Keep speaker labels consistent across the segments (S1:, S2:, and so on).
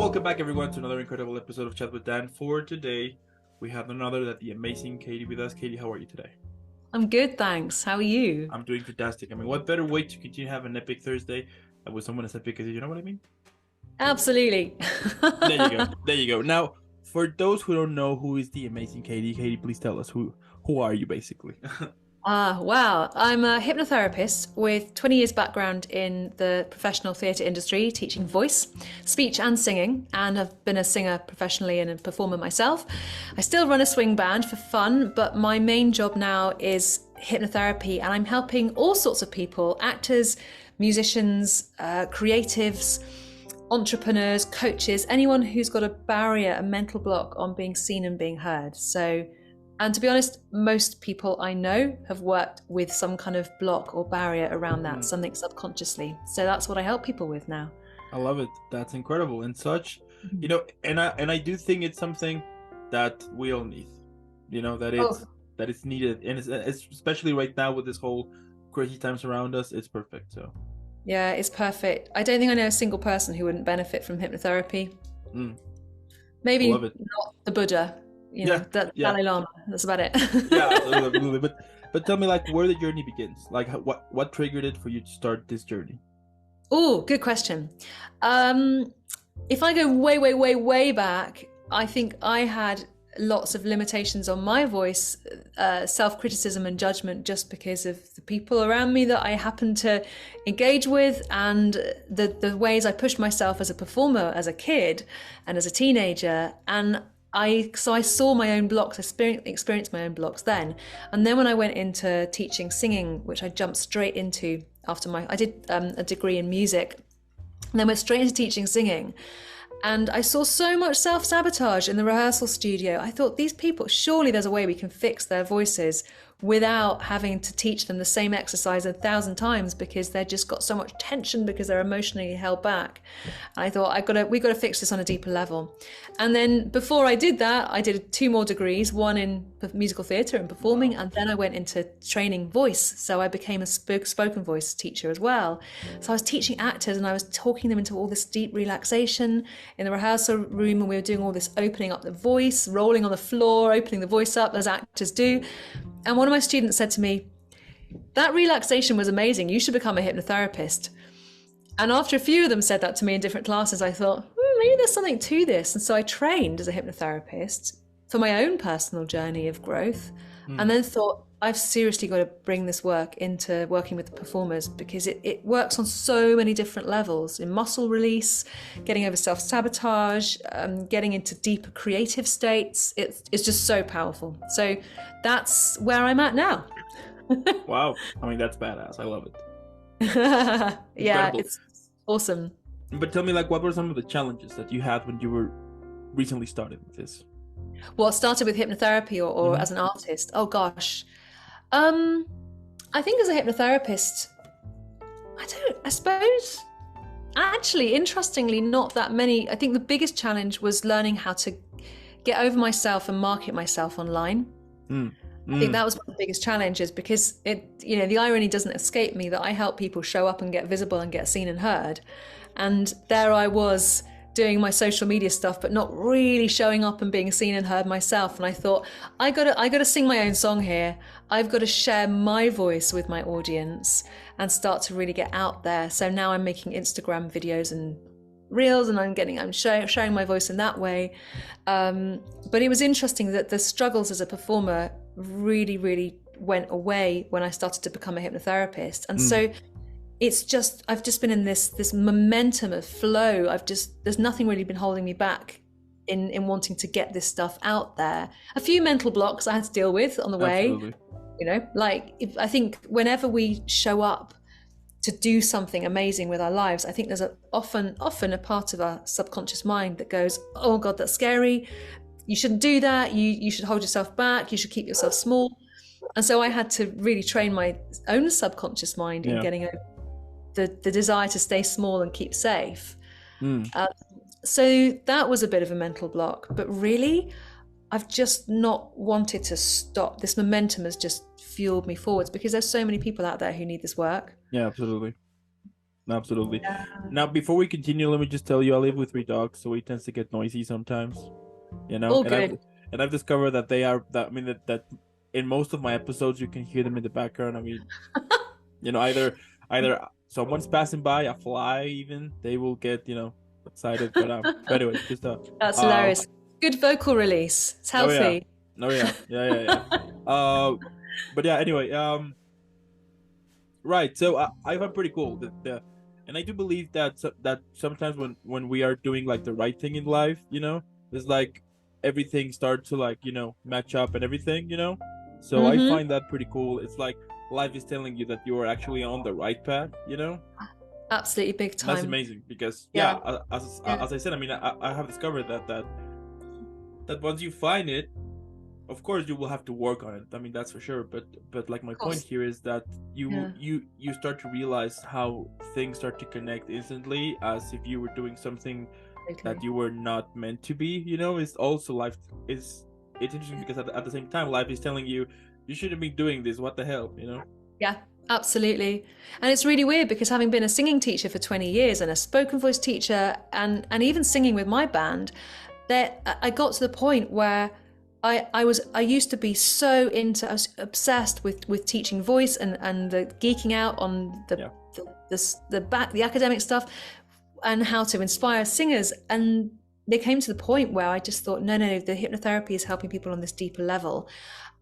S1: Welcome back, everyone, to another incredible episode of Chat with Dan. For today, we have the amazing Katie with us. Katie, how are you today?
S2: I'm good, thanks. How are you?
S1: I'm doing fantastic. I mean, what better way to continue to have an epic Thursday with someone as epic as you know what I mean?
S2: Absolutely.
S1: There you go. There you go. Now, for those who don't know who is the amazing Katie, Katie, please tell us who are you basically?
S2: Wow. I'm a hypnotherapist with 20 years background in the professional theatre industry, teaching voice, speech and singing, and I've been a singer professionally and a performer myself. I still run a swing band for fun, but my main job now is hypnotherapy, and I'm helping all sorts of people, actors, musicians, creatives, entrepreneurs, coaches, anyone who's got a barrier, a mental block on being seen and being heard. And to be honest, most people I know have worked with some kind of block or barrier around that, something subconsciously. So that's what I help people with now.
S1: I love it. That's incredible. And such, and I do think it's something that we all need, that it's needed. And it's especially right now with this whole crazy times around us, it's perfect. So
S2: yeah, it's perfect. I don't think I know a single person who wouldn't benefit from hypnotherapy. Maybe not the Buddha. Dalai Lama. That's about it.
S1: Yeah, absolutely. But tell me, like, where the journey begins. Like, what triggered it for you to start this journey?
S2: Oh, good question. If I go way, way, way, way back, I think I had lots of limitations on my voice, self-criticism and judgment, just because of the people around me that I happened to engage with, and the ways I pushed myself as a performer, as a kid, and as a teenager, and I saw my own blocks, experienced my own blocks then. And then when I went into teaching singing, which I jumped straight into after I did a degree in music, and then went straight into teaching singing. And I saw so much self-sabotage in the rehearsal studio. I thought, these people, surely there's a way we can fix their voices without having to teach them the same exercise 1,000 times, because they've just got so much tension because they're emotionally held back. And I thought, we got to fix this on a deeper level. And then before I did that, I did 2 more degrees, one in musical theatre and performing, and then I went into training voice. So I became a spoken voice teacher as well. So I was teaching actors, and I was talking them into all this deep relaxation in the rehearsal room, and we were doing all this opening up the voice, rolling on the floor, opening the voice up as actors do. And one of my students said to me, that relaxation was amazing. You should become a hypnotherapist. And after a few of them said that to me in different classes, I thought, maybe there's something to this. And so I trained as a hypnotherapist for my own personal journey of growth. And then thought, I've seriously got to bring this work into working with the performers, because it works on so many different levels, in muscle release, getting over self-sabotage, getting into deeper creative states. It's just so powerful. So that's where I'm at now.
S1: Wow. I mean, that's badass. I love it.
S2: Yeah, it's awesome.
S1: But tell me, like, what were some of the challenges that you had when you were recently started with this?
S2: Well, it started with hypnotherapy or as an artist. Oh gosh. I think as a hypnotherapist, I suppose, actually, interestingly, not that many. I think the biggest challenge was learning how to get over myself and market myself online. I think that was one of the biggest challenges, because the irony doesn't escape me that I help people show up and get visible and get seen and heard. And there I was doing my social media stuff, but not really showing up and being seen and heard myself. And I thought, I gotta sing my own song here. I've got to share my voice with my audience and start to really get out there. So now I'm making Instagram videos and reels, and I'm sharing my voice in that way. But it was interesting that the struggles as a performer really, really went away when I started to become a hypnotherapist. And so I've just been in this momentum of flow. There's nothing really been holding me back in wanting to get this stuff out there. A few mental blocks I had to deal with on the way.
S1: Absolutely.
S2: I think whenever we show up to do something amazing with our lives, I think there's often a part of our subconscious mind that goes, oh God, that's scary. You shouldn't do that. You should hold yourself back. You should keep yourself small. And so I had to really train my own subconscious mind in getting over the desire to stay small and keep safe. So that was a bit of a mental block, but really I've just not wanted to stop. This momentum has just fueled me forwards, because there's so many people out there who need this work.
S1: Yeah, absolutely. Absolutely. Now, before we continue, let me just tell you, I live with 3 dogs, so it tends to get noisy sometimes.
S2: All
S1: And
S2: good.
S1: I've discovered that they are that I mean that in most of my episodes you can hear them in the background. I mean, either someone's passing by, a fly, even they will get excited. But anyway, just
S2: That's hilarious. Good vocal release. It's
S1: oh yeah,
S2: healthy.
S1: oh yeah. But yeah. Anyway, right. So I find pretty cool and I do believe that that sometimes when we are doing like the right thing in life, it's like everything starts to like match up and everything. So I find that pretty cool. It's like life is telling you that you are actually on the right path.
S2: Absolutely, big time.
S1: That's amazing because as I said, I mean, I have discovered that once you find it, of course you will have to work on it. I mean, that's for sure. But like my point here is that you start to realize how things start to connect instantly, as if you were doing something that you were not meant to be. It's also life is it's interesting because at the same time life is telling you shouldn't be doing this. What the hell,
S2: Yeah, absolutely. And it's really weird because having been a singing teacher for 20 years and a spoken voice teacher and even singing with my band, that I got to the point where I used to be so I was obsessed with teaching voice and the geeking out on the academic stuff and how to inspire singers. And they came to the point where I just thought, no, the hypnotherapy is helping people on this deeper level.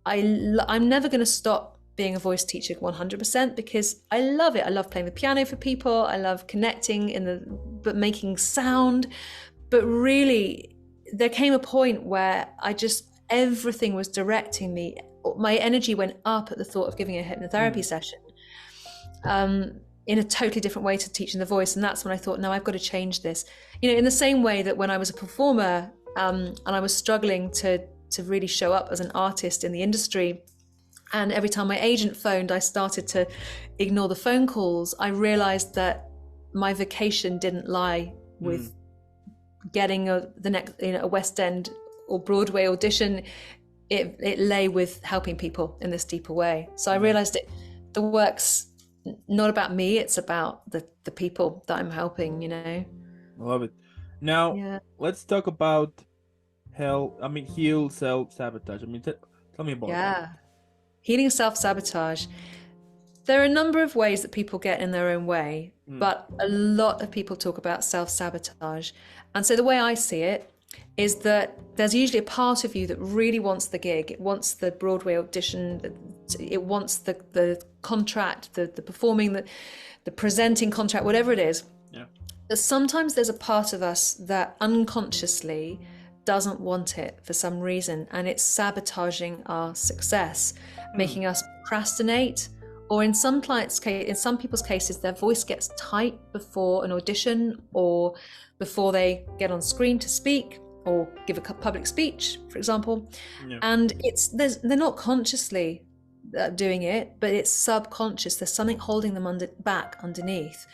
S2: I'm never going to stop being a voice teacher 100% because I love it. I love playing the piano for people. I love connecting but making sound. But really, there came a point where everything was directing me. My energy went up at the thought of giving a hypnotherapy session in a totally different way to teaching the voice. And that's when I thought, no, I've got to change this. In the same way that when I was a performer and I was struggling to really show up as an artist in the industry, and every time my agent phoned, I started to ignore the phone calls. I realized that my vocation didn't lie with getting the next a West End or Broadway audition. It lay with helping people in this deeper way. So I realized the work's not about me, it's about the people that I'm helping.
S1: I love it. Now let's talk about heal self-sabotage. I mean, tell me about that.
S2: Healing self-sabotage. There are a number of ways that people get in their own way, but a lot of people talk about self-sabotage. And so the way I see it is that there's usually a part of you that really wants the gig. It wants the Broadway audition. It wants the contract, the performing, the presenting contract, whatever it is.
S1: Yeah.
S2: But sometimes there's a part of us that unconsciously doesn't want it for some reason, and it's sabotaging our success, making us procrastinate. Or in some people's cases, their voice gets tight before an audition or before they get on screen to speak or give a public speech, for example. Yeah. And they're not consciously doing it, but it's subconscious. There's something holding them back underneath.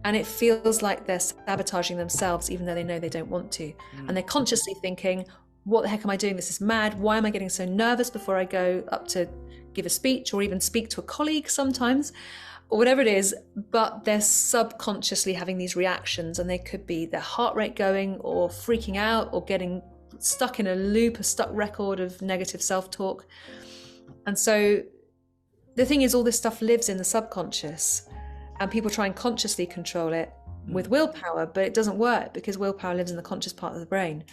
S2: And it feels like they're sabotaging themselves, even though they know they don't want to. And they're consciously thinking, what the heck am I doing? This is mad. Why am I getting so nervous before I go up to give a speech or even speak to a colleague sometimes, or whatever it is? But they're subconsciously having these reactions, and they could be their heart rate going or freaking out or getting stuck in a loop, a stuck record of negative self-talk. And so the thing is, all this stuff lives in the subconscious, and people try and consciously control it with willpower, but it doesn't work because willpower lives in the conscious part of the brain.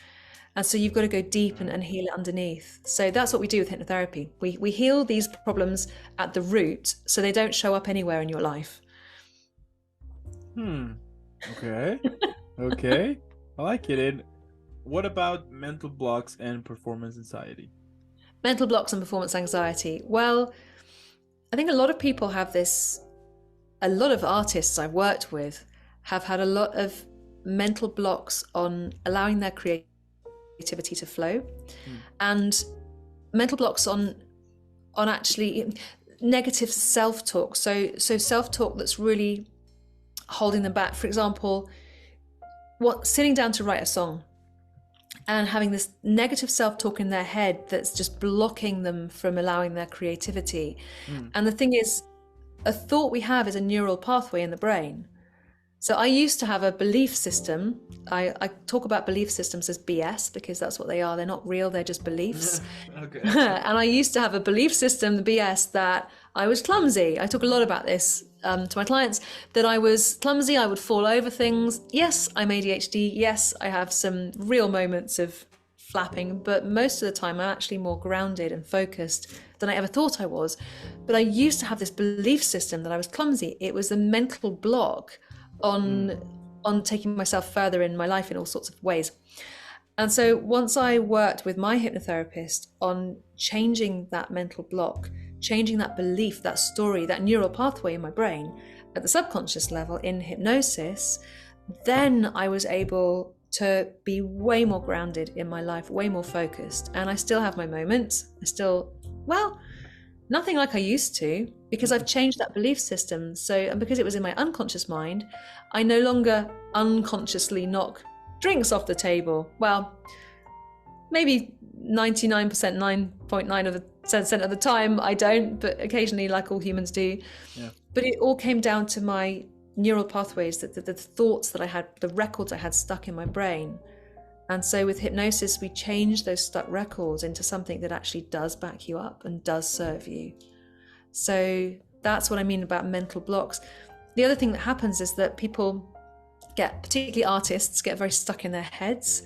S2: And so you've got to go deep and heal it underneath. So that's what we do with hypnotherapy. We heal these problems at the root so they don't show up anywhere in your life.
S1: Okay. Okay. I like it. And what about mental blocks and performance anxiety?
S2: Mental blocks and performance anxiety. Well, I think a lot of people have this. A lot of artists I've worked with have had a lot of mental blocks on allowing their creativity to flow, and mental blocks on actually negative self-talk. So self-talk that's really holding them back. For example, sitting down to write a song and having this negative self-talk in their head that's just blocking them from allowing their creativity. And the thing is, a thought we have is a neural pathway in the brain. So I used to have a belief system. I talk about belief systems as BS because that's what they are. They're not real, they're just beliefs.
S1: Okay.
S2: And I used to have a belief system, the BS, that I was clumsy. I talk a lot about this to my clients, that I was clumsy, I would fall over things. Yes, I'm ADHD. Yes, I have some real moments of flapping, but most of the time I'm actually more grounded and focused than I ever thought I was. But I used to have this belief system that I was clumsy. It was a mental block on taking myself further in my life in all sorts of ways. And so once I worked with my hypnotherapist on changing that mental block, changing that belief, that story, that neural pathway in my brain at the subconscious level in hypnosis, then I was able to be way more grounded in my life, way more focused. And I still have my moments. Nothing like I used to, because I've changed that belief system. So, and because it was in my unconscious mind, I no longer unconsciously knock drinks off the table. Well, maybe 99%, 9.9% of the time I don't, but occasionally, like all humans do.
S1: Yeah.
S2: But it all came down to my neural pathways, the thoughts that I had, the records I had stuck in my brain. And so with hypnosis, we change those stuck records into something that actually does back you up and does serve you. So that's what I mean about mental blocks. The other thing that happens is that people particularly artists, get very stuck in their heads,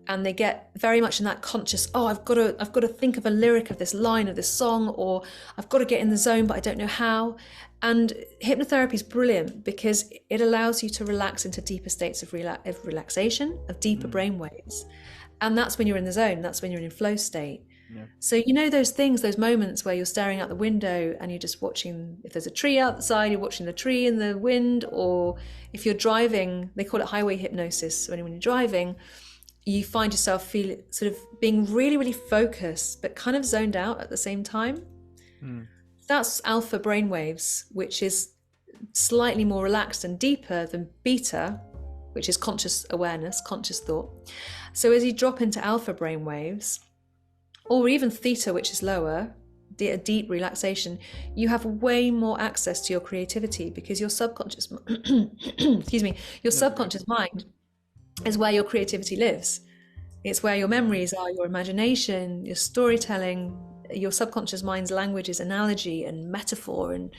S2: and they get very much in that conscious, I've got to think of a lyric of this line of this song, or I've got to get in the zone, but I don't know how. And hypnotherapy is brilliant because it allows you to relax into deeper states of relaxation, of deeper brain waves. And that's when you're in the zone, that's when you're in flow state. Yeah. So those things, those moments where you're staring out the window and you're just watching, if there's a tree outside, you're watching the tree in the wind, or if you're driving, they call it highway hypnosis. When you're driving, you find yourself sort of being really, really focused, but kind of zoned out at the same time. That's alpha brainwaves, which is slightly more relaxed and deeper than beta, which is conscious awareness, conscious thought. So as you drop into alpha brainwaves, or even theta, which is lower, a deep relaxation, you have way more access to your creativity, because your subconscious, your subconscious mind is where your creativity lives. It's where your memories are, your imagination, your storytelling. Your subconscious mind's language is analogy and metaphor and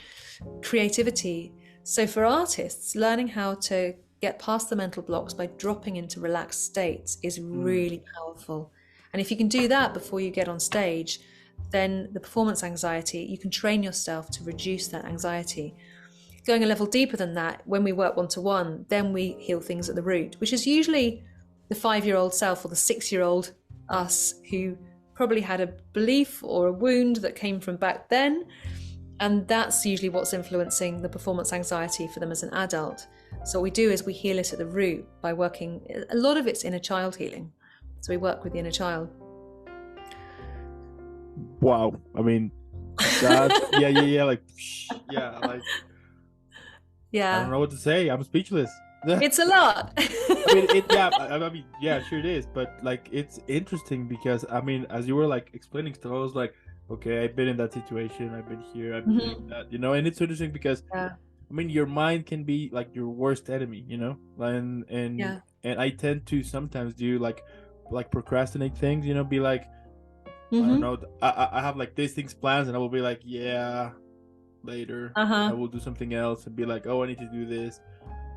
S2: creativity. So for artists, learning how to get past the mental blocks by dropping into relaxed states is really powerful. And if you can do that before you get on stage, then the performance anxiety, you can train yourself to reduce that anxiety. Going a level deeper than that, when we work one-to-one, then we heal things at the root, which is usually the 5-year-old self or the 6-year-old us who probably had a belief or a wound that came from back then. And that's usually what's influencing the performance anxiety for them as an adult. So what we do is we heal it at the root by working, a lot of it's inner child healing. So we work with the inner child.
S1: Wow. I mean, that,
S2: yeah.
S1: I don't know what to say. I'm speechless.
S2: It's a lot.
S1: Sure it is. But like, it's interesting because, I mean, as you were like explaining stuff, I was like, okay, I've been in that situation. I've been here. I've been doing that, and it's interesting because, I mean, your mind can be like your worst enemy, and I tend to sometimes do like procrastinate things, be like, I don't know, I have like these things plans, and I will be like, yeah, later. I will do something else and be like, oh, I need to do this.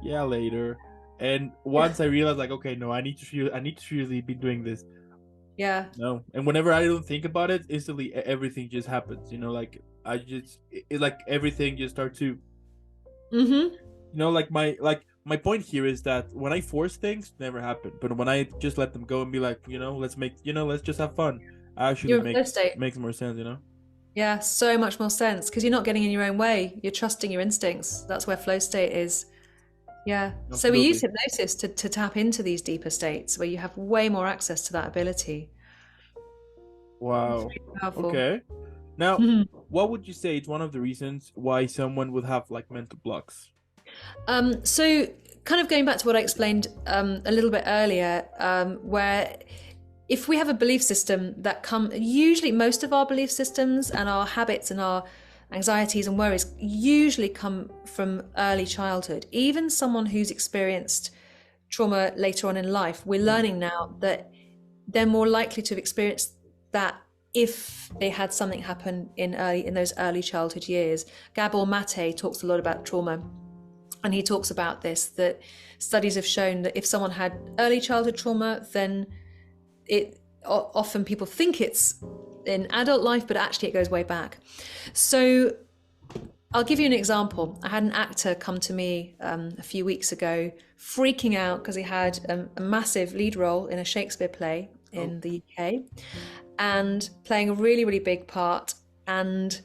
S1: Yeah, later. And once I realized, like, okay, no, I need to seriously be doing this.
S2: Yeah.
S1: No. And whenever I don't think about it, instantly everything just happens. Like I just like everything just starts to. Like my point here is that when I force things, never happen. But when I just let them go and be like, let's just have fun. Actually, makes more sense.
S2: Yeah, so much more sense, because you're not getting in your own way. You're trusting your instincts. That's where flow state is. Yeah. Absolutely. So we use hypnosis to tap into these deeper states where you have way more access to that ability.
S1: Wow. Okay. Now, what would you say is one of the reasons why someone would have like mental blocks?
S2: So kind of going back to what I explained a little bit earlier, where if we have a belief system that usually most of our belief systems and our habits and our anxieties and worries usually come from early childhood. Even someone who's experienced trauma later on in life, we're learning now that they're more likely to have experienced that if they had something happen in those early childhood years. Gabor Mate talks a lot about trauma, and he talks about this, that studies have shown that if someone had early childhood trauma, then it often people think it's in adult life, but actually it goes way back. So I'll give you an example. I had an actor come to me a few weeks ago, freaking out because he had a massive lead role in a Shakespeare play in the UK, and playing a really, really big part, and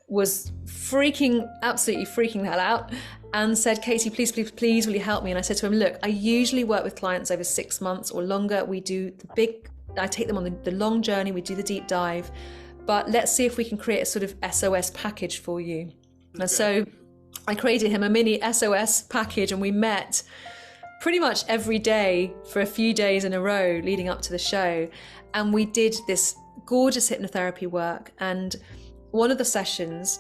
S2: was absolutely freaking the hell out, and said, Katie, please, please, please, will you help me? And I said to him, look, I usually work with clients over 6 months or longer. I take them on the long journey, we do the deep dive, but let's see if we can create a sort of SOS package for you. Okay. And so I created him a mini SOS package, and we met pretty much every day for a few days in a row leading up to the show. And we did this gorgeous hypnotherapy work. And one of the sessions,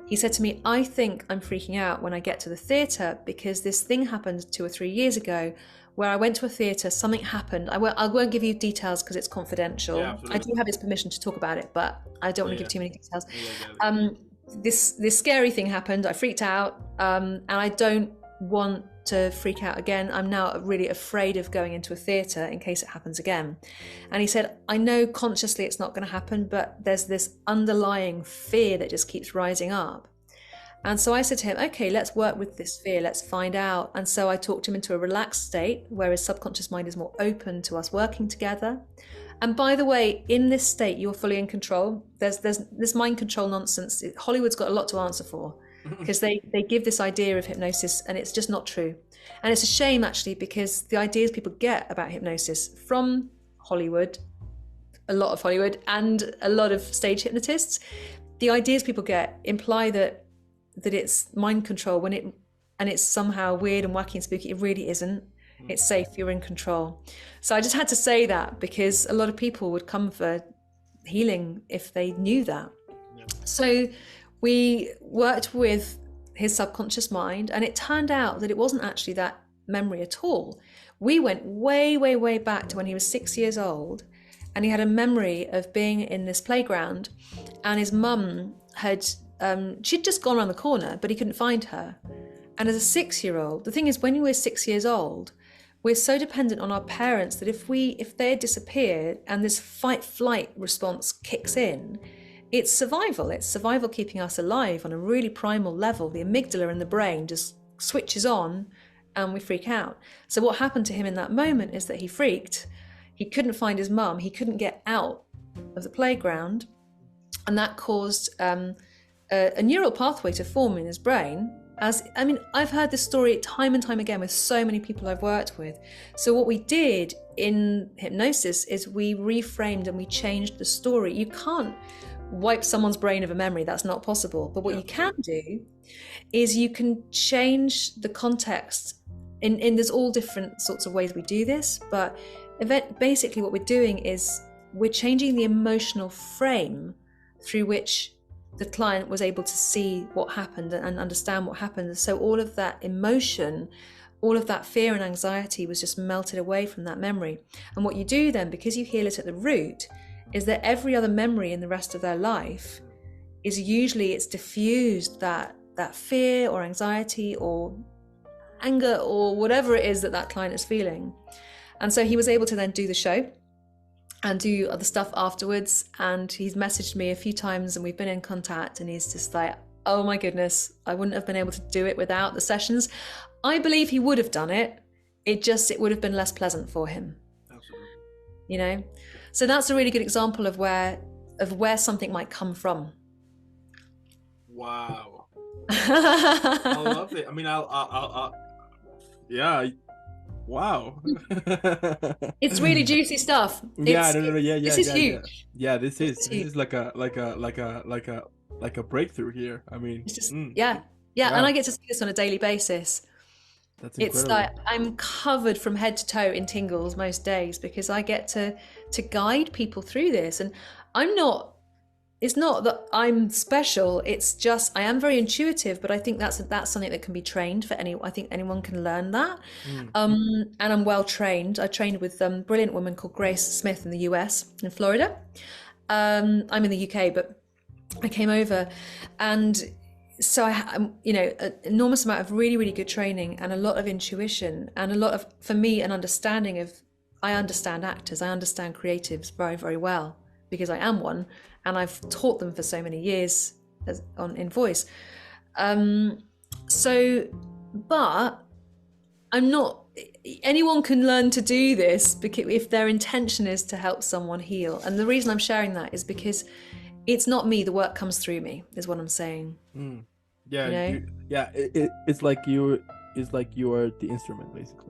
S2: he said to me, I think I'm freaking out when I get to the theatre, because this thing happened 2 or 3 years ago where I went to a theatre, something happened. I won't give you details because it's confidential. Yeah, I do have his permission to talk about it, but I don't want to give too many details. This scary thing happened. I freaked out, and I don't want to freak out again. I'm now really afraid of going into a theatre in case it happens again. And he said, I know consciously it's not going to happen, but there's this underlying fear that just keeps rising up. And so I said to him, okay, let's work with this fear, let's find out. And so I talked him into a relaxed state where his subconscious mind is more open to us working together. And by the way, in this state, you're fully in control. There's this mind control nonsense. Hollywood's got a lot to answer for, because they give this idea of hypnosis, and it's just not true. And it's a shame, actually, because the ideas people get about hypnosis from Hollywood, a lot of Hollywood, and a lot of stage hypnotists, the ideas people get imply that it's mind control and it's somehow weird and wacky and spooky. It really isn't. It's safe, you're in control. So I just had to say that, because a lot of people would come for healing if they knew that. Yeah. So we worked with his subconscious mind, and it turned out that it wasn't actually that memory at all. We went way, way, way back to when he was 6 years old, and he had a memory of being in this playground, and his mum she'd just gone around the corner, but he couldn't find her. And as a 6-year-old, the thing is, when we're 6 years old, we're so dependent on our parents that if they had disappeared and this fight-flight response kicks in, it's survival keeping us alive on a really primal level. The amygdala in the brain just switches on and we freak out. So what happened to him in that moment is that he freaked. He couldn't find his mum. He couldn't get out of the playground. And that caused a neural pathway to form in his brain. I've heard this story time and time again with so many people I've worked with. So what we did in hypnosis is we reframed and we changed the story. You can't wipe someone's brain of a memory, that's not possible. But what you can do is you can change the context. In there's all different sorts of ways we do this, but basically what we're doing is we're changing the emotional frame through which the client was able to see what happened and understand what happened. So all of that emotion, all of that fear and anxiety was just melted away from that memory. And what you do then, because you heal it at the root, is that every other memory in the rest of their life is usually, it's diffused that fear or anxiety or anger or whatever it is that client is feeling. And so he was able to then do the show and do other stuff afterwards. And he's messaged me a few times and we've been in contact, and he's just like, oh my goodness, I wouldn't have been able to do it without the sessions. I believe he would have done it. It would have been less pleasant for him. Absolutely. So that's a really good example of where something might come from.
S1: Wow. I love it. Wow.
S2: It's really juicy stuff.
S1: This is
S2: huge.
S1: Yeah, this is like a breakthrough here.
S2: It's just, and I get to see this on a daily basis.
S1: That's incredible.
S2: It's like I'm covered from head to toe in tingles most days, because I get to guide people through this. And I'm not it's not that I'm special. It's just I am very intuitive, but I think that's something that can be trained for any. I think anyone can learn that. And I'm well trained. I trained with a brilliant woman called Grace Smith in the US, in Florida. I'm in the UK, but I came over, and so an enormous amount of really, really good training and a lot of intuition and a lot of, for me, an understanding of. I understand actors. I understand creatives very, very well because I am one. And I've taught them for so many years in voice. But I'm not, anyone can learn to do this because if their intention is to help someone heal. And the reason I'm sharing that is because it's not me, the work comes through me, is what I'm saying.
S1: Yeah, it's like you are the instrument, basically.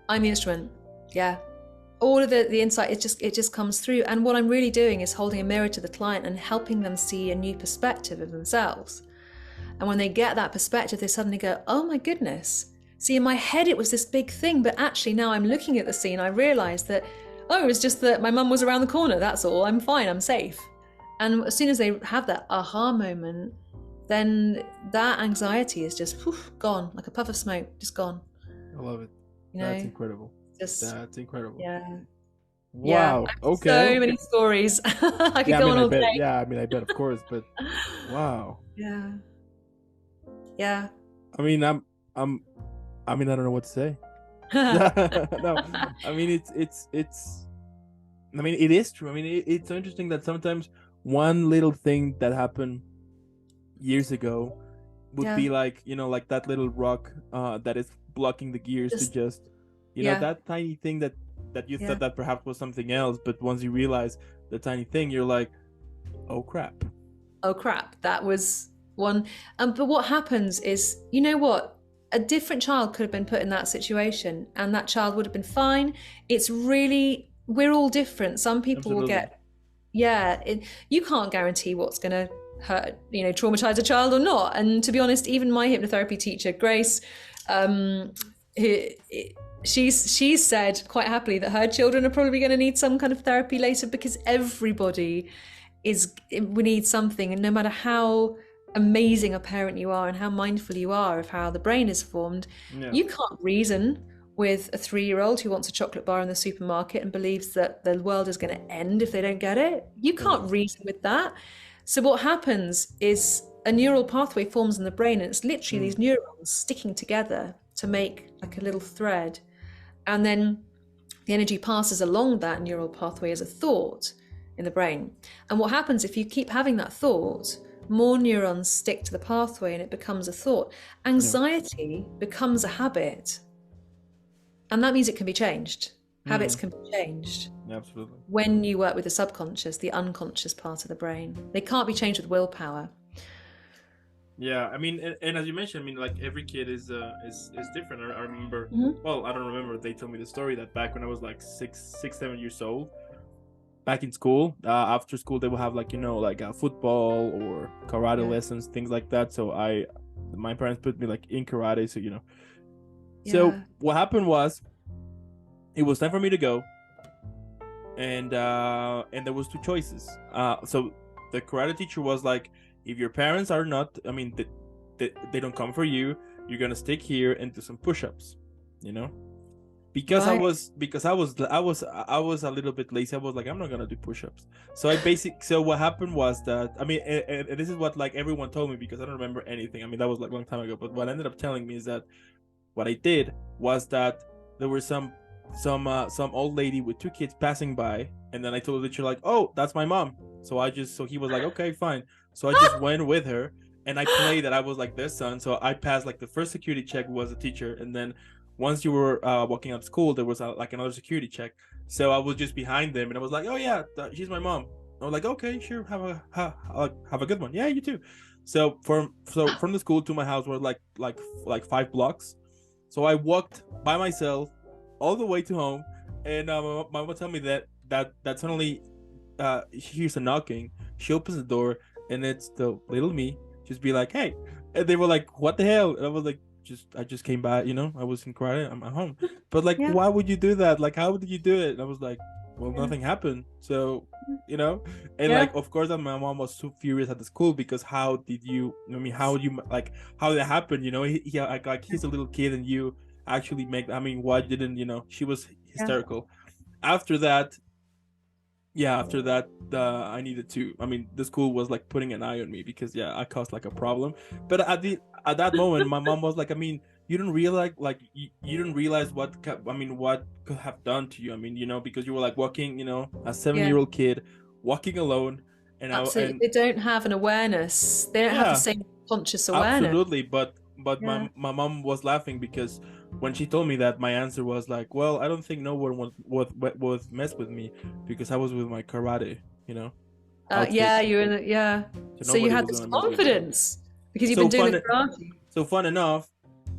S2: I'm the instrument, yeah. All of the insight, it just comes through. And what I'm really doing is holding a mirror to the client and helping them see a new perspective of themselves. And when they get that perspective, they suddenly go, oh my goodness. See, in my head, it was this big thing, but actually now I'm looking at the scene, I realized that, it was just that my mum was around the corner. That's all. I'm fine. I'm safe. And as soon as they have that aha moment, then that anxiety is just gone, like a puff of smoke, just gone.
S1: I love it. That's incredible. That's incredible.
S2: Yeah.
S1: Wow.
S2: Yeah.
S1: Okay.
S2: So many stories. I could go on all day.
S1: Yeah, I mean, I bet, of course, but wow.
S2: Yeah. Yeah.
S1: I mean, I don't know what to say. No, I mean, it is true. I mean, it's so interesting that sometimes one little thing that happened years ago would be like, like that little rock that is blocking the gears to just. That tiny thing that you thought that perhaps was something else, but once you realize the tiny thing, you're like, oh crap,
S2: that was one. But what happens is, you know what, a different child could have been put in that situation and that child would have been fine. It's really, we're all different. Some people will get, you can't guarantee what's going to hurt, traumatize a child or not. And to be honest, even my hypnotherapy teacher, Grace, she's said quite happily that her children are probably going to need some kind of therapy later because everybody we need something. And no matter how amazing a parent you are and how mindful you are of how the brain is formed, you can't reason with a 3-year-old who wants a chocolate bar in the supermarket and believes that the world is going to end if they don't get it. You can't reason with that. So what happens is a neural pathway forms in the brain, and it's literally these neurons sticking together to make like a little thread. And then the energy passes along that neural pathway as a thought in the brain. And what happens if you keep having that thought, more neurons stick to the pathway and it becomes a thought. Anxiety becomes a habit. And that means it can be changed. Habits can be changed.
S1: Absolutely.
S2: When you work with the subconscious, the unconscious part of the brain. They can't be changed with willpower.
S1: Yeah, I mean, and as you mentioned, I mean, like every kid is different. I remember, well, I don't remember. They told me the story that back when I was like 7 years old, back in school, after school they would have like football or karate lessons, things like that. So my parents put me like in karate, so So what happened was, it was time for me to go, and there was 2 choices. So the karate teacher was like, if your parents are not, I mean, they don't come for you, you're gonna stick here and do some push-ups, because I was a little bit lazy. I was like, I'm not gonna do push-ups. So what happened was that, I mean, and this is what like everyone told me because I don't remember anything. I mean, that was like a long time ago. But what ended up telling me is that what I did was that there were some old lady with 2 kids passing by, and then I told the teacher like, oh, that's my mom. So he was like, okay, fine. So I just went with her and I played that I was like their son. So I passed like the first security check was a teacher, and then once you were walking up school, there was like another security check. So I was just behind them, and I was like, oh yeah, she's my mom. I was like, okay, sure, have a good one. Yeah, you too. So from the school to my house was like 5 blocks. So I walked by myself all the way to home, and my mom would tell me that suddenly she hears a knocking. She opens the door, and it's the little me just be like, hey, and they were like, what the hell? And I was like, I just came by, I was in karate, I'm at home. But like, why would you do that? Like, how did you do it? And I was like, well, nothing happened. So, you know, and
S2: Yeah.
S1: like, of course, my mom was so furious at the school because how did you, I mean, how you, like, how did it happen? You know, like he's a little kid and you actually make, I mean, why didn't, you know, she was hysterical. After that, after that, I needed to, I mean, the school was like putting an eye on me because, I caused like a problem. But at that moment, my mom was like, I mean, you don't realize, like, you don't realize what, I mean, what could have done to you. I mean, you know, because you were like walking, you know, a 7-year-old kid walking alone. And
S2: Absolutely. They don't have an awareness. They don't have the same conscious awareness.
S1: absolutely. But my mom was laughing because when she told me that, my answer was like, well, I don't think no one would mess with me because I was with my karate, you know.
S2: You're in it. So you had this confidence because you've been doing the karate.
S1: So fun enough,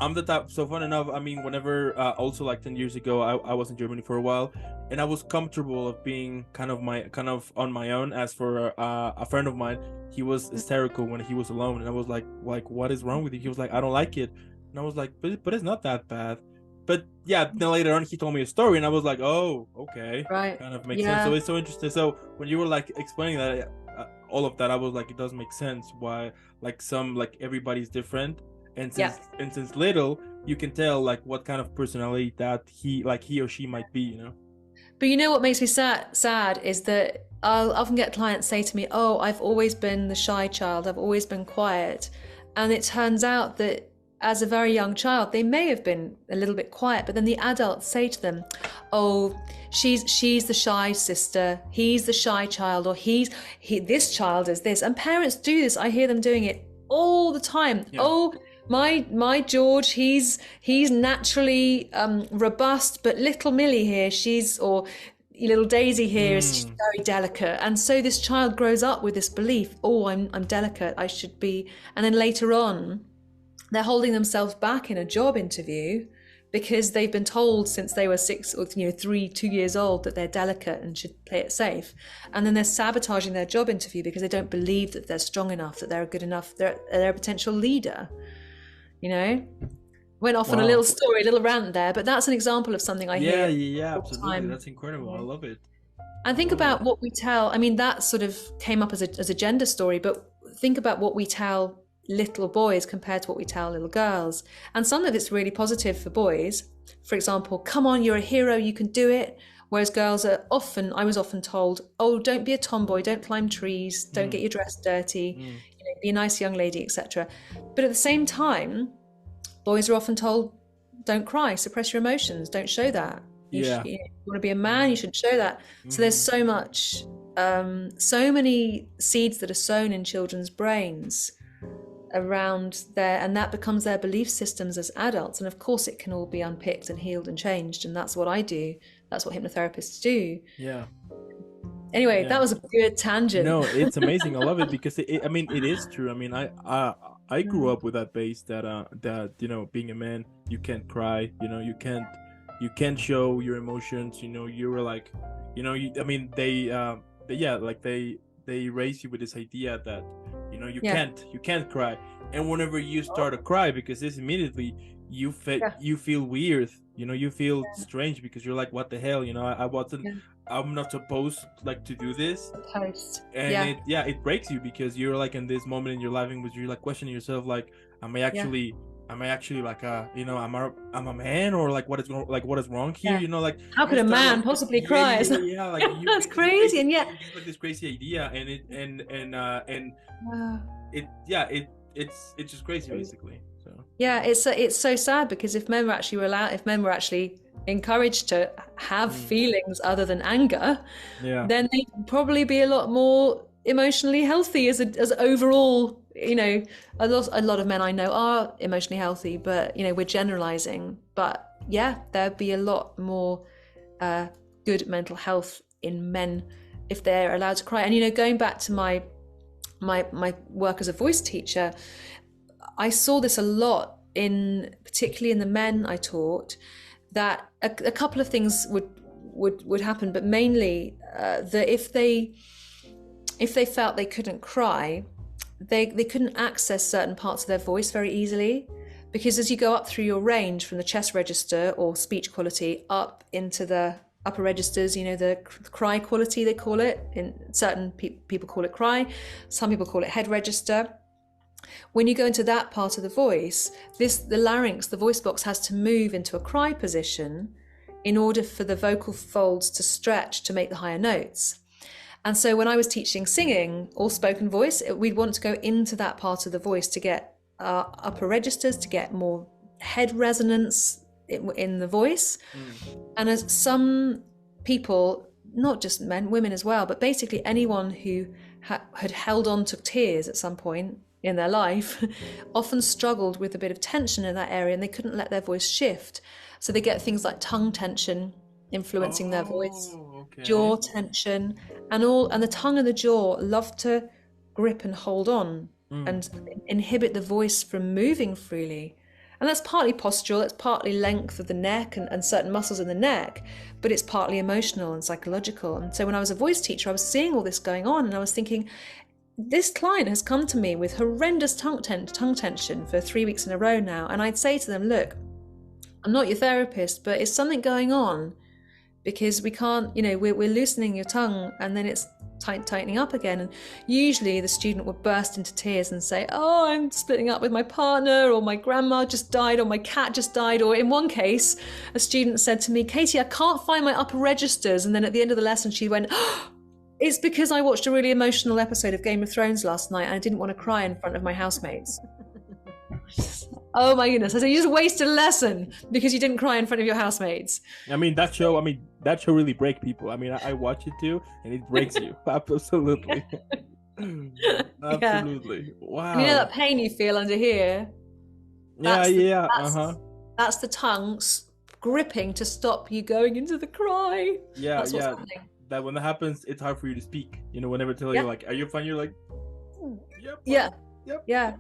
S1: I'm the type. So fun enough, I mean, whenever also like 10 years ago, I was in Germany for a while, and I was comfortable of being kind of on my own. As for a friend of mine, he was hysterical when he was alone, and I was like, what is wrong with you? He was like, I don't like it, and I was like, but it's not that bad. But then later on, he told me a story, and I was like, oh, okay,
S2: right,
S1: kind of makes sense. So it's so interesting. So when you were like explaining that, all of that, I was like, it does make sense why, like, everybody's different. And since little, you can tell like what kind of personality that he or she might be, you know.
S2: But you know what makes me sad is that I'll often get clients say to me, oh, I've always been the shy child, I've always been quiet. And it turns out that as a very young child, they may have been a little bit quiet, but then the adults say to them, oh, she's the shy sister, he's the shy child, or this child is this. And parents do this. I hear them doing it all the time. Oh, my George, he's naturally robust, but little Millie here, or little Daisy here is very delicate. And so this child grows up with this belief, oh, I'm delicate, I should be. And then later on, they're holding themselves back in a job interview because they've been told since they were 6 or 2 years old that they're delicate and should play it safe. And then they're sabotaging their job interview because they don't believe that they're strong enough, that they're good enough, they're a potential leader. You know, went off on a little rant there, but that's an example of something I hear.
S1: Yeah, absolutely. That's incredible. I love it.
S2: And think about what we tell. I mean, that sort of came up as a gender story, but think about what we tell little boys compared to what we tell little girls. And some of it's really positive for boys. For example, come on, you're a hero, you can do it. Whereas girls I was often told, oh, don't be a tomboy, don't climb trees, don't get your dress dirty, be a nice young lady, etc. But at the same time, boys are often told, don't cry, suppress your emotions, don't show that. You want to be a man, you shouldn't show that. So there's so much, so many seeds that are sown in children's brains around and that becomes their belief systems as adults. And of course it can all be unpicked and healed and changed, and that's what I do. That's what hypnotherapists do. Anyway, that was a good tangent.
S1: No, it's amazing. I love it because I mean, it is true. I mean, I grew up with that base that you know, being a man, you can't cry. You know, you can't show your emotions. You know, you were like, you know, I mean, they raise you with this idea that, you know, you can't cry, and whenever you start to cry, because this immediately you feel weird. You know, you feel strange because you're like, what the hell? You know, I'm not supposed like to do this. And it breaks you because you're like in this moment in your life in which you're like questioning yourself, like, am I actually like you know, I'm a man, or like what is wrong here? You know, like,
S2: how could a man possibly cry?
S1: Like
S2: that's crazy. And
S1: like this crazy idea, and it's just crazy basically. So
S2: it's so sad because if men were actually encouraged to have feelings other than anger, then they'd probably be a lot more emotionally healthy as overall. You know, a lot of men I know are emotionally healthy, but you know, we're generalizing. But there'd be a lot more good mental health in men if they're allowed to cry. And you know, going back to my work as a voice teacher, I saw this a lot particularly in the men I taught, that a couple of things would happen, but mainly that if they felt they couldn't cry, they couldn't access certain parts of their voice very easily, because as you go up through your range from the chest register or speech quality up into the upper registers, you know, the cry quality, they call it. In certain people call it cry, some people call it head register. When you go into that part of the voice, the larynx, the voice box, has to move into a cry position in order for the vocal folds to stretch to make the higher notes. And so when I was teaching singing or spoken voice, we'd want to go into that part of the voice to get upper registers, to get more head resonance in the voice. And as some people, not just men, women as well, but basically anyone who had held on to tears at some point in their life often struggled with a bit of tension in that area, and they couldn't let their voice shift. So they get things like tongue tension influencing their voice, jaw tension, and the tongue and the jaw love to grip and hold on and inhibit the voice from moving freely. And that's partly postural, it's partly length of the neck and certain muscles in the neck, but it's partly emotional and psychological. And so when I was a voice teacher, I was seeing all this going on, and I was thinking, this client has come to me with horrendous tongue tension for 3 weeks in a row now. And I'd say to them, look, I'm not your therapist, but is something going on? Because we can't, you know, we're loosening your tongue and then it's tightening up again. And usually the student would burst into tears and say, oh, I'm splitting up with my partner, or my grandma just died, or my cat just died. Or in one case, a student said to me, Katie, I can't find my upper registers. And then at the end of the lesson, she went, oh, it's because I watched a really emotional episode of Game of Thrones last night and I didn't want to cry in front of my housemates. Oh my goodness. I said, you just wasted a lesson because you didn't cry in front of your housemates.
S1: I mean, that show really breaks people. I mean, I watch it too, and it breaks you. Absolutely. Absolutely. Yeah. Wow.
S2: And you know that pain you feel under here?
S1: That's
S2: That's the tongue gripping to stop you going into the cry.
S1: Yeah, that's what's happening. That when that happens, it's hard for you to speak. You know, whenever tell you like, are you fine? You're like, yep.
S2: Yeah. Yep. Yeah.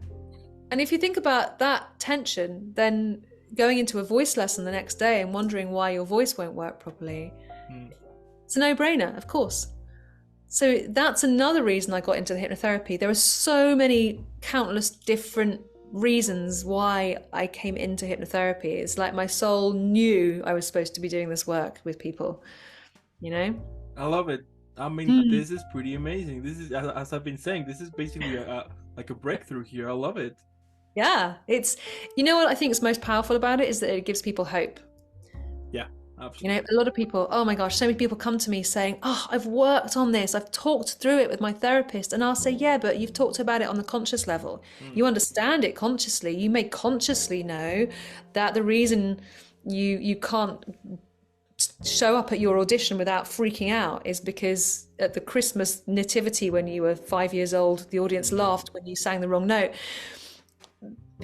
S2: And if you think about that tension, then going into a voice lesson the next day and wondering why your voice won't work properly, it's a no-brainer, of course. So that's another reason I got into the hypnotherapy. There are so many countless different reasons why I came into hypnotherapy. It's like my soul knew I was supposed to be doing this work with people, you know?
S1: I love it. I mean, this is pretty amazing. This is, as I've been saying, this is basically like a breakthrough here. I love it.
S2: Yeah, it's, you know what I think is most powerful about it is that it gives people hope.
S1: Yeah, absolutely.
S2: You know, a lot of people, oh my gosh, so many people come to me saying, oh, I've worked on this, I've talked through it with my therapist. And I'll say, yeah, but you've talked about it on the conscious level. You understand it consciously. You may consciously know that the reason you can't show up at your audition without freaking out is because at the Christmas nativity when you were 5 years old, the audience laughed when you sang the wrong note.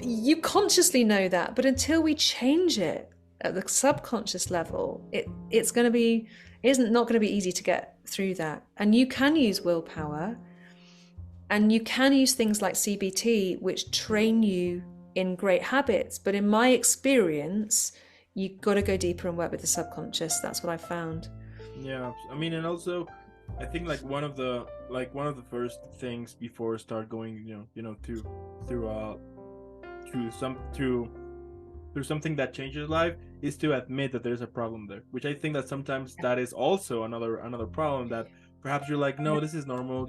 S2: You consciously know that, but until we change it at the subconscious level, it's not going to be easy to get through that. And you can use willpower, and you can use things like CBT, which train you in great habits. But in my experience, you've got to go deeper and work with the subconscious. That's what I found.
S1: Yeah, I mean, and also, I think like one of the first things before start going, through something that changes life is to admit that there's a problem there, which I think that sometimes that is also another problem, that perhaps you're like, no, this is normal,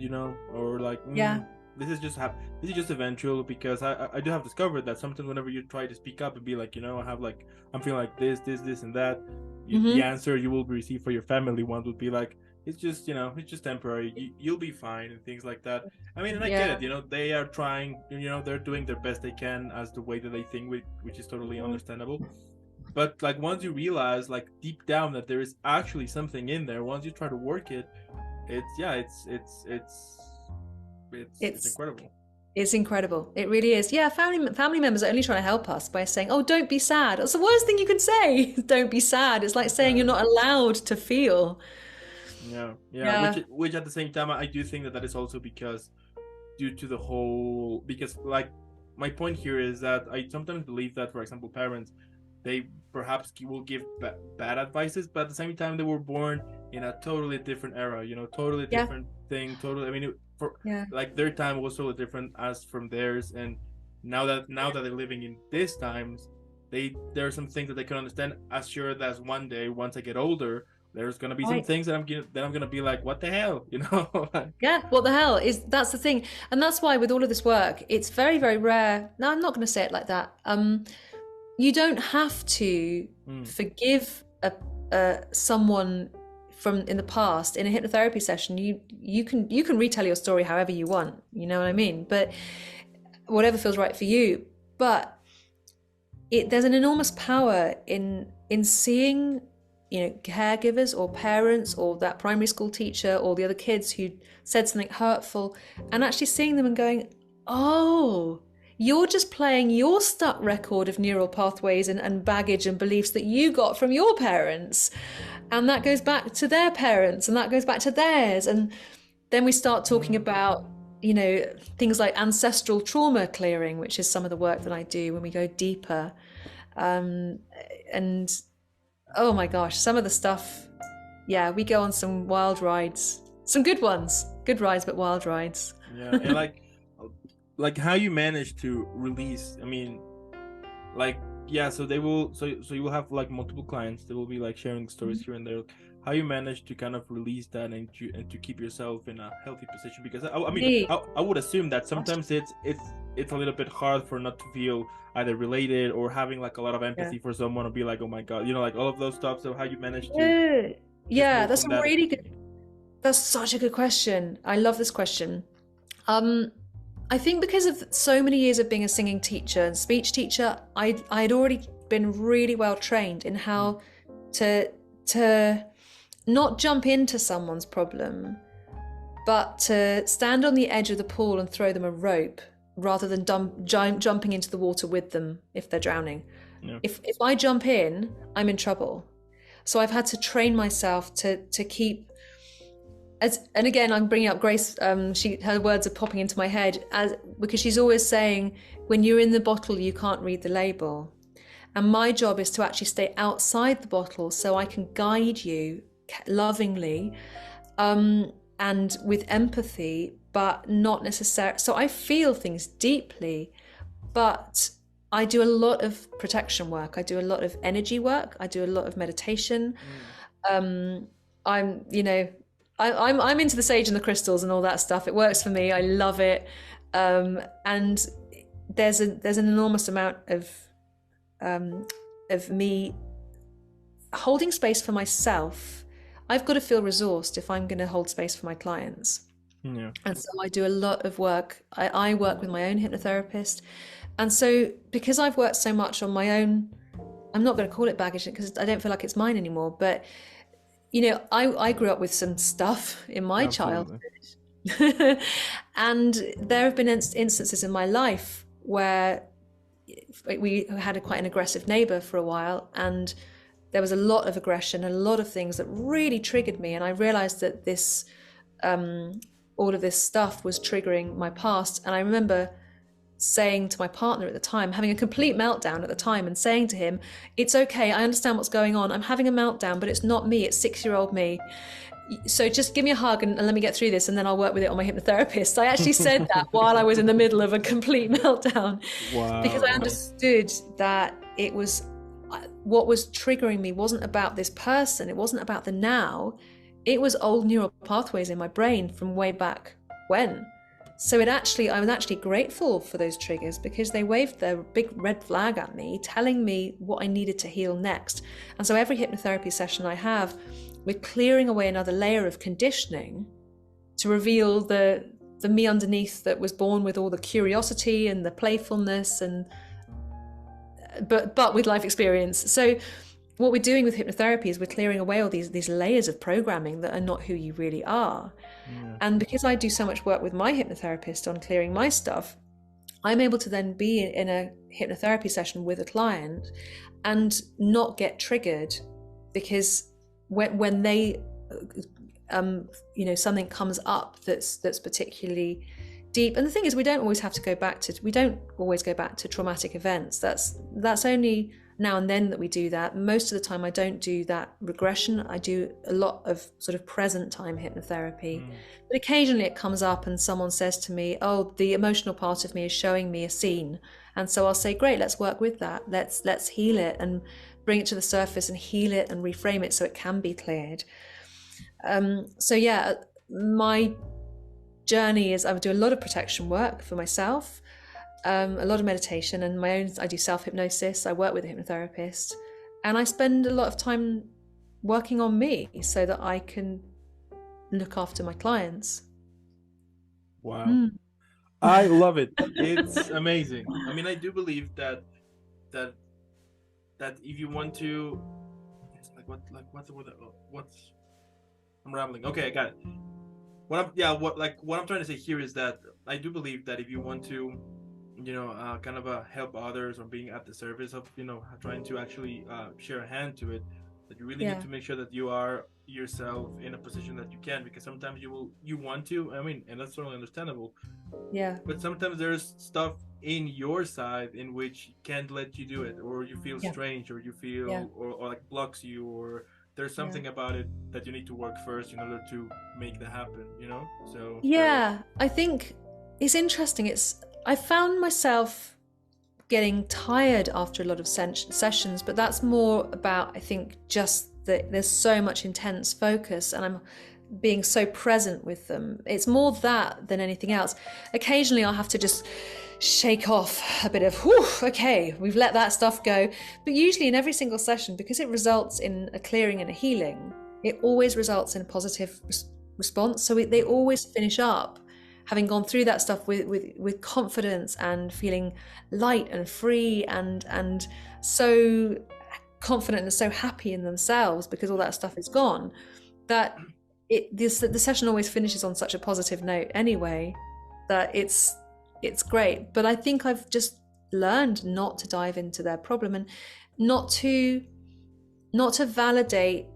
S1: or like, this is just eventual, because I do have discovered that sometimes whenever you try to speak up and be like, I'm feeling like this and that, the answer you will receive for your family one would be like, it's just temporary, you'll be fine, and things like that. I mean, and I get it, they are trying, they're doing their best they can as the way that they think, which is totally understandable. But like, once you realize like deep down that there is actually something in there, once you try to work it, it's incredible.
S2: It's incredible. It really is. Yeah, family members are only trying to help us by saying, oh, don't be sad. That's the worst thing you can say. Don't be sad. It's like saying you're not allowed to feel.
S1: Yeah. Which at the same time, I do think that is also because like, my point here is that I sometimes believe that, for example, parents, they perhaps will give bad advices, but at the same time, they were born in a totally different era, totally different thing. Totally, I mean, like, their time was totally different as from theirs, and now that they're living in these times, there are some things that they can understand. As sure as one day, once I get older, there's gonna be some things that I'm gonna be like, what the hell, you know?
S2: Yeah, what the hell is that's the thing, and that's why with all of this work, it's very, very rare. No, I'm not going to say it like that. You don't have to forgive someone from in the past in a hypnotherapy session. You can retell your story however you want. You know what I mean? But whatever feels right for you. But there's an enormous power in seeing, caregivers or parents or that primary school teacher or the other kids who said something hurtful, and actually seeing them and going, oh, you're just playing your stuck record of neural pathways and baggage and beliefs that you got from your parents, and that goes back to their parents and that goes back to theirs. And then we start talking about things like ancestral trauma clearing, which is some of the work that I do when we go deeper. And oh my gosh, some of the stuff, we go on some wild rides, some good ones, good rides, but wild rides.
S1: Yeah, and like how you manage to release, I mean, so they will, so you will have like multiple clients, they will be like sharing stories here and there. How you manage to kind of release that and to keep yourself in a healthy position? Because I would assume that sometimes it's a little bit hard for not to feel either related or having like a lot of empathy for someone, or be like, oh my god, like all of those stuff. So how you manage to
S2: that's a really good, that's such a good question. I love this question. I think because of so many years of being a singing teacher and speech teacher, I'd already been really well trained in how to not jump into someone's problem, but to stand on the edge of the pool and throw them a rope rather than jumping into the water with them if they're drowning. Yeah. If I jump in, I'm in trouble. So I've had to train myself to keep, and again, I'm bringing up Grace, her words are popping into my head, because she's always saying, when you're in the bottle, you can't read the label. And my job is to actually stay outside the bottle so I can guide you lovingly and with empathy, but not necessarily. So I feel things deeply, but I do a lot of protection work. I do a lot of energy work. I do a lot of meditation. I'm into the sage and the crystals and all that stuff. It works for me. I love it. And there's an enormous amount of me holding space for myself. I've got to feel resourced if I'm going to hold space for my clients. Yeah. And so I do a lot of work. I work with my own hypnotherapist. And so because I've worked so much on my own, I'm not going to call it baggage because I don't feel like it's mine anymore. But, I grew up with some stuff in my childhood. And there have been instances in my life where we had quite an aggressive neighbor for a while, and there was a lot of aggression and a lot of things that really triggered me. And I realized that this, all of this stuff was triggering my past. And I remember saying to my partner at the time, having a complete meltdown at the time, and saying to him, it's okay, I understand what's going on. I'm having a meltdown, but it's not me, it's 6-year-old me. So just give me a hug and let me get through this, and then I'll work with it on my hypnotherapist. I actually said that while I was in the middle of a complete meltdown. Wow. Because I understood that it was, what was triggering me wasn't about this person, it wasn't about the now, it was old neural pathways in my brain from way back when. So I was actually grateful for those triggers, because they waved their big red flag at me, telling me what I needed to heal next. And so every hypnotherapy session I have, we're clearing away another layer of conditioning to reveal the me underneath that was born with all the curiosity and the playfulness, and but with life experience. So what we're doing with hypnotherapy is we're clearing away all these layers of programming that are not who you really are. Yeah. And because I do so much work with my hypnotherapist on clearing my stuff, I'm able to then be in a hypnotherapy session with a client and not get triggered, because when they something comes up that's particularly deep. And the thing is, we don't always go back to traumatic events. That's only now and then that we do that. Most of the time I don't do that regression. I do a lot of sort of present time hypnotherapy. But occasionally it comes up and someone says to me, oh, the emotional part of me is showing me a scene. And so I'll say, great, let's work with that. Let's heal it. And bring it to the surface and heal it and reframe it so it can be cleared. So yeah, my journey is I would do a lot of protection work for myself, a lot of meditation, and I do self-hypnosis. I work with a hypnotherapist, and I spend a lot of time working on me so that I can look after my clients.
S1: Wow. I love it. It's amazing. I mean, I do believe that if you want to, what's I'm rambling. Okay, I got it. What I'm trying to say here is that I do believe that if you want to, kind of help others, or being at the service of, trying to actually share a hand to it, that you really need to make sure that you are yourself in a position that you can, because sometimes you want to, I mean, and that's totally understandable.
S2: Yeah.
S1: But sometimes there's stuff in your side in which can't let you do it, or you feel strange, or you feel, or like blocks you, or there's something about it that you need to work first in order to make that happen, So
S2: I think it's interesting. I found myself getting tired after a lot of sessions, but that's more about, I think, just that there's so much intense focus and I'm being so present with them. It's more that than anything else. Occasionally I'll have to just shake off a bit of, whew, okay, we've let that stuff go. But usually in every single session, because it results in a clearing and a healing, it always results in a positive response. So they always finish up having gone through that stuff with confidence and feeling light and free and so confident and so happy in themselves because all that stuff is gone, that the session always finishes on such a positive note anyway, that it's great. But I think I've just learned not to dive into their problem and not to validate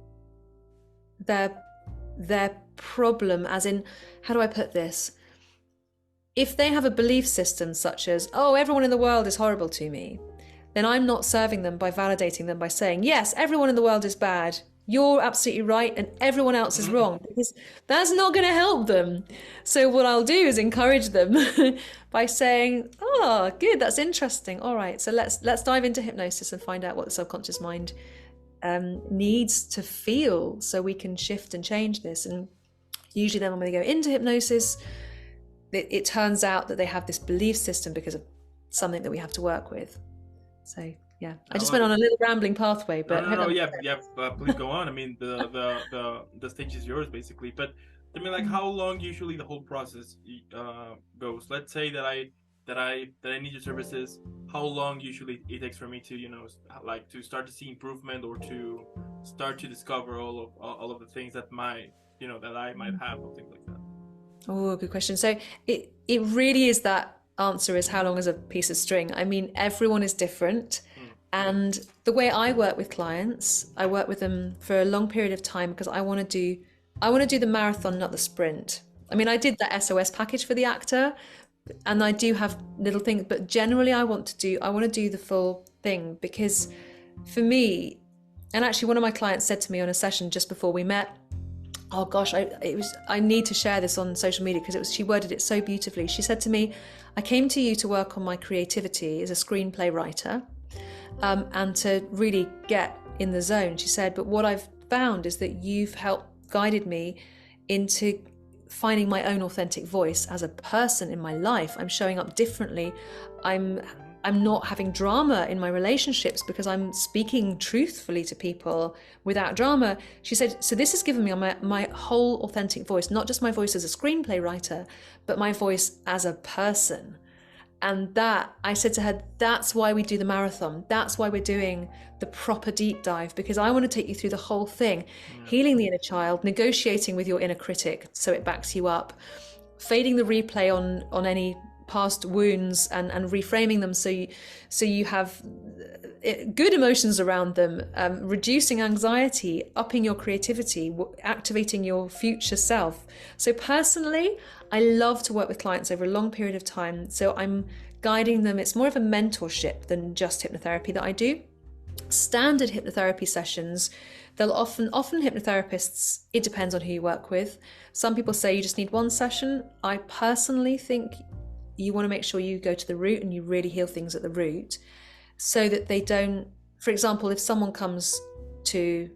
S2: their problem, as in, how do I put this? If they have a belief system such as, oh, everyone in the world is horrible to me, then I'm not serving them by validating them by saying, yes, everyone in the world is bad, you're absolutely right, and everyone else is wrong, because that's not going to help them. So what I'll do is encourage them by saying, oh, good, that's interesting. All right, so let's dive into hypnosis and find out what the subconscious mind needs to feel so we can shift and change this. And usually then when they go into hypnosis, it turns out that they have this belief system because of something that we have to work with. So yeah, I just went on a little rambling pathway, but
S1: please go on. I mean, the stage is yours basically. But I mean, like, how long usually the whole process goes? Let's say that I need your services. How long usually it takes for me to like to start to see improvement, or to start to discover all of the things that I might have, or things like that?
S2: Oh, good question. So it really is, that answer is how long is a piece of string. I mean, everyone is different. And the way I work with clients, I work with them for a long period of time because I want to do the marathon, not the sprint. I mean, I did that SOS package for the actor, and I do have little things, but generally I want to do the full thing, because for me, and actually one of my clients said to me on a session just before we met, oh gosh, I need to share this on social media because she worded it so beautifully. She said to me, I came to you to work on my creativity as a screenplay writer, and to really get in the zone. She said, but what I've found is that you've guided me into finding my own authentic voice as a person in my life. I'm showing up differently. I'm not having drama in my relationships because I'm speaking truthfully to people without drama. She said, so this has given me my whole authentic voice, not just my voice as a screenplay writer, but my voice as a person. And that, I said to her, that's why we do the marathon. That's why we're doing the proper deep dive, because I want to take you through the whole thing. Healing the inner child, negotiating with your inner critic so it backs you up, fading the replay on any past wounds and reframing them so you have good emotions around them, reducing anxiety, upping your creativity, activating your future self. So personally, I love to work with clients over a long period of time. So I'm guiding them. It's more of a mentorship than just hypnotherapy that I do. Standard hypnotherapy sessions, they'll often hypnotherapists, it depends on who you work with. Some people say you just need one session. I personally think you want to make sure you go to the root and you really heal things at the root, so that they don't for example, if someone comes to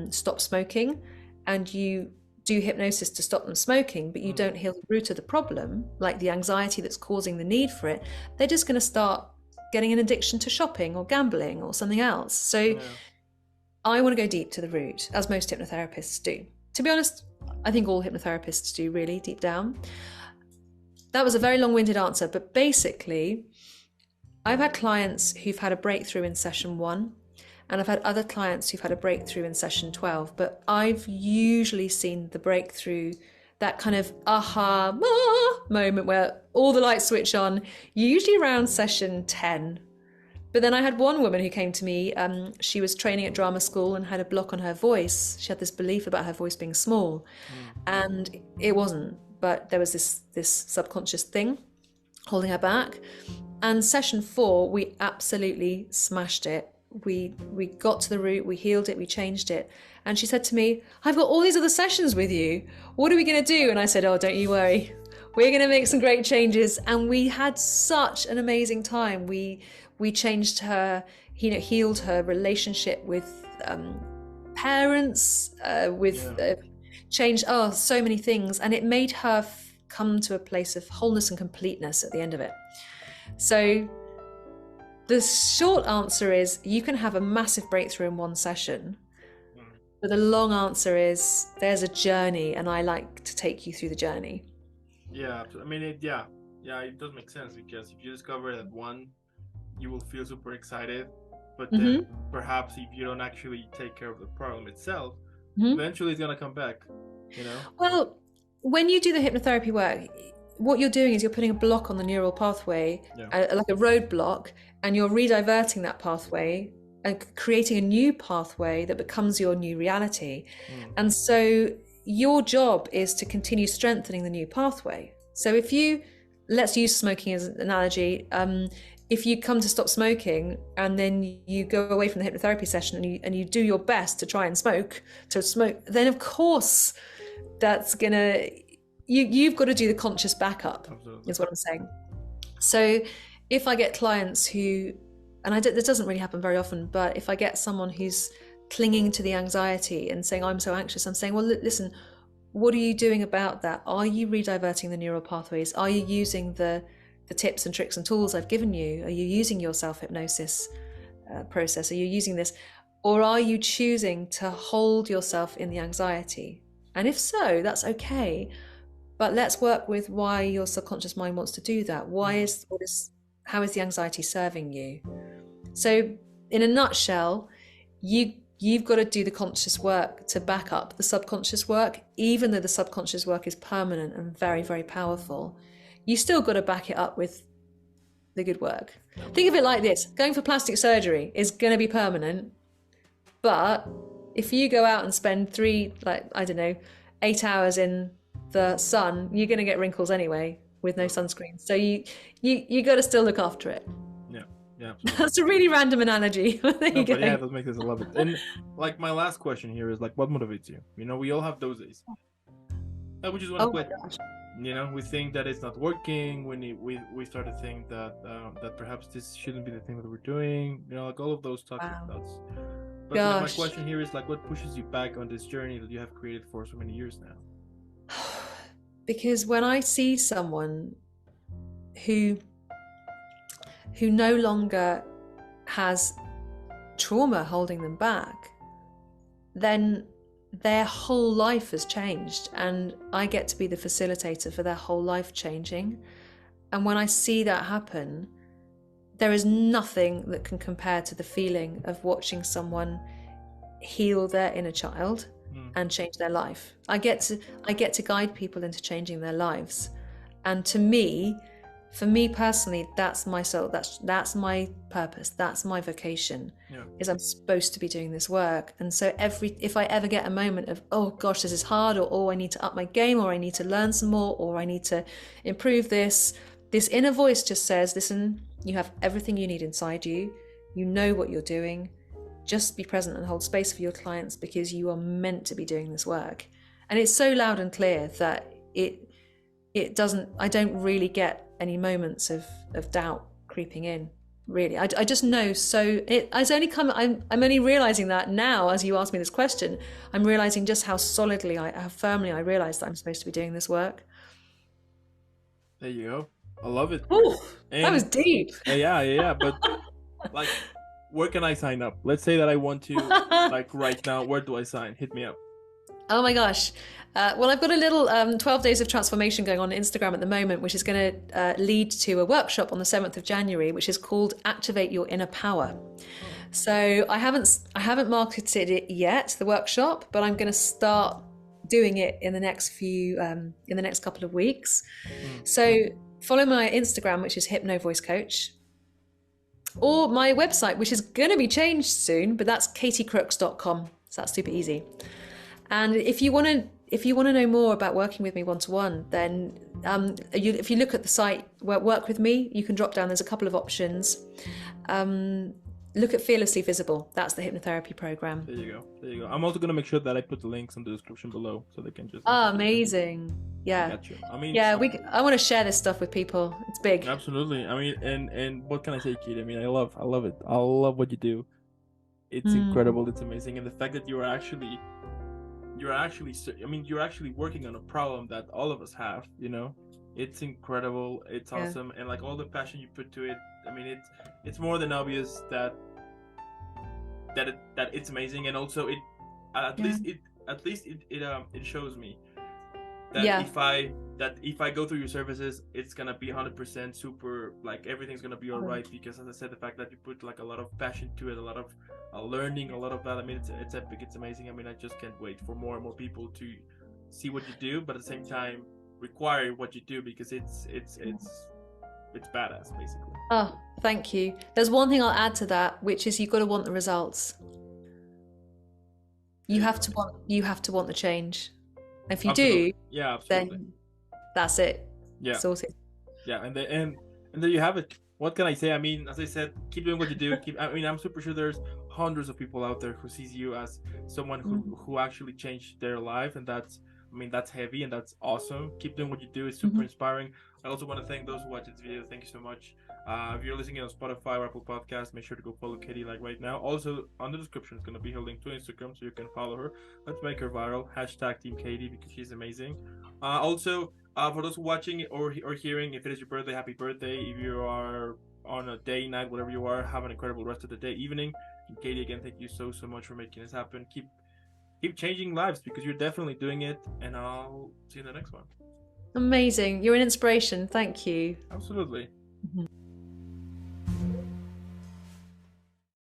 S2: stop smoking and you do hypnosis to stop them smoking, but you don't heal the root of the problem, like the anxiety that's causing the need for it, they're just going to start getting an addiction to shopping or gambling or something else. So I want to go deep to the root, as most hypnotherapists do. To be honest, I think all hypnotherapists do, really, deep down. That was a very long-winded answer, but basically, I've had clients who've had a breakthrough in session 1, and I've had other clients who've had a breakthrough in session 12, but I've usually seen the breakthrough, that kind of aha moment where all the lights switch on, usually around session 10. But then I had one woman who came to me, she was training at drama school and had a block on her voice. She had this belief about her voice being small, and it wasn't, but there was this subconscious thing holding her back. And session 4, we absolutely smashed it. We got to the root, we healed it, we changed it. And she said to me, I've got all these other sessions with you. What are we going to do? And I said, oh, don't you worry. We're going to make some great changes. And we had such an amazing time. We changed her, healed her relationship with parents, changed so many things. And it made her come to a place of wholeness and completeness at the end of it. So the short answer is you can have a massive breakthrough in one session, but the long answer is there's a journey, and I like to take you through the journey.
S1: Yeah, I mean, it does make sense, because if you discover that one, you will feel super excited, but then perhaps if you don't actually take care of the problem itself, eventually it's gonna come back, Well, when you do the hypnotherapy work, what you're doing is you're putting a block on the neural pathway, like a roadblock, and you're rediverting that pathway and creating a new pathway that becomes your new reality. And so your job is to continue strengthening the new pathway. So if let's use smoking as an analogy, if you come to stop smoking and then you go away from the hypnotherapy session and you do your best to try and smoke, then of course that's gonna, you've got to do the conscious backup. Absolutely. Is what I'm saying. So if I get clients who, and this doesn't really happen very often, but if I get someone who's clinging to the anxiety and saying, I'm so anxious, I'm saying, well, listen, what are you doing about that? Are you rediverting the neural pathways? Are you using the tips and tricks and tools I've given you? Are you using your self-hypnosis process? Are you using this? Or are you choosing to hold yourself in the anxiety? And if so, that's okay. But let's work with why your subconscious mind wants to do that. How is the anxiety serving you? So in a nutshell, you've got to do the conscious work to back up the subconscious work, even though the subconscious work is permanent and very, very powerful. You still got to back it up with the good work. Think of it like this. Going for plastic surgery is going to be permanent. But if you go out and spend 8 hours in the sun, you're going to get wrinkles anyway with no sunscreen. So you got to still look after it. Yeah.
S2: That's a really random analogy. There you go.
S1: Yeah, that makes sense. I love it. And like my last question here is like, what motivates you? We all have those days. We just want to quit.
S2: Gosh.
S1: We think that it's not working. We start to think that perhaps this shouldn't be the thing that we're doing. Like all of those toxic thoughts. But like, my question here is like, what pushes you back on this journey that you have created for so many years now?
S2: Because when I see someone who no longer has trauma holding them back, then their whole life has changed, and I get to be the facilitator for their whole life changing. And when I see that happen, there is nothing that can compare to the feeling of watching someone heal their inner child and change their life. I get to guide people into changing their lives. And for me personally, that's my soul, that's my purpose, that's my vocation, is I'm supposed to be doing this work. And so if I ever get a moment of, oh gosh, this is hard, or oh, I need to up my game, or I need to learn some more, or I need to improve this inner voice just says, listen, you have everything you need inside you, you know what you're doing, just be present and hold space for your clients, because you are meant to be doing this work. And it's so loud and clear that I don't really get any moments of doubt creeping in. really. I just know. So it's only come, I'm only realizing that now as you ask me this question. I'm realizing just how how firmly I realize that I'm supposed to be doing this work.
S1: There you go. I love it.
S2: Oh, that was
S1: And
S2: deep.
S1: yeah. But like, where can I sign up? Let's say that I want to, like right now. Where do I sign? Hit me up.
S2: Oh my gosh. Well, I've got a little 12 days of transformation going on Instagram at the moment, which is going to lead to a workshop on the 7th of January, which is called Activate Your Inner Power. So I haven't marketed it yet, the workshop, but I'm going to start doing it in the next couple of weeks. So follow my Instagram, which is Hypno Voice Coach, or my website, which is going to be changed soon, but that's katiecrooks.com. So that's super easy. And if you want to know more about working with me one-to-one, then if you look at the site Work With Me, you can drop down. There's a couple of options. Look at Fearlessly Visible. That's the hypnotherapy program.
S1: There you go. I'm also going to make sure that I put the links in the description below so they can just...
S2: Oh, amazing. Yeah.
S1: I got you. I mean...
S2: Yeah, I want to share this stuff with people. It's big.
S1: Absolutely. I mean, and what can I say, Kate? I mean, I love it. I love what you do. It's incredible. It's amazing. And the fact that you're actually working on a problem that all of us have, you know. It's incredible. It's awesome. And like all the passion you put to it, I mean, it's more than obvious that it's amazing. And also it shows me that if I go through your services, it's gonna be 100% super, like everything's gonna be all right, because as I said, the fact that you put like a lot of passion to it, a lot of learning, a lot of that, I mean, it's epic, it's amazing. I mean, I just can't wait for more and more people to see what you do, but at the same time require what you do, because it's badass, basically.
S2: Oh, thank you. There's one thing I'll add to that, which is you've got to want the results. You have to want the change. If you do, then that's it.
S1: Yeah.
S2: Sorted.
S1: Yeah, and there you have it. What can I say? I mean, as I said, keep doing what you do. I mean, I'm super sure there's hundreds of people out there who sees you as someone who actually changed their life, and that's heavy and that's awesome. Keep doing what you do. It's super inspiring. I also want to thank those who watch this video. Thank you so much. If you're listening on Spotify or Apple Podcasts, make sure to go follow Katie like right now. Also, on the description is going to be her link to Instagram, so you can follow her. Let's make her viral. # Team Katie, because she's amazing. Also, for those watching or hearing, if it is your birthday, happy birthday. If you are on a day, night, whatever you are, have an incredible rest of the day, evening. And Katie, again, thank you so much for making this happen. Keep changing lives, because you're definitely doing it, and I'll see you in the next one.
S2: Amazing. You're an inspiration. Thank you.
S1: Absolutely.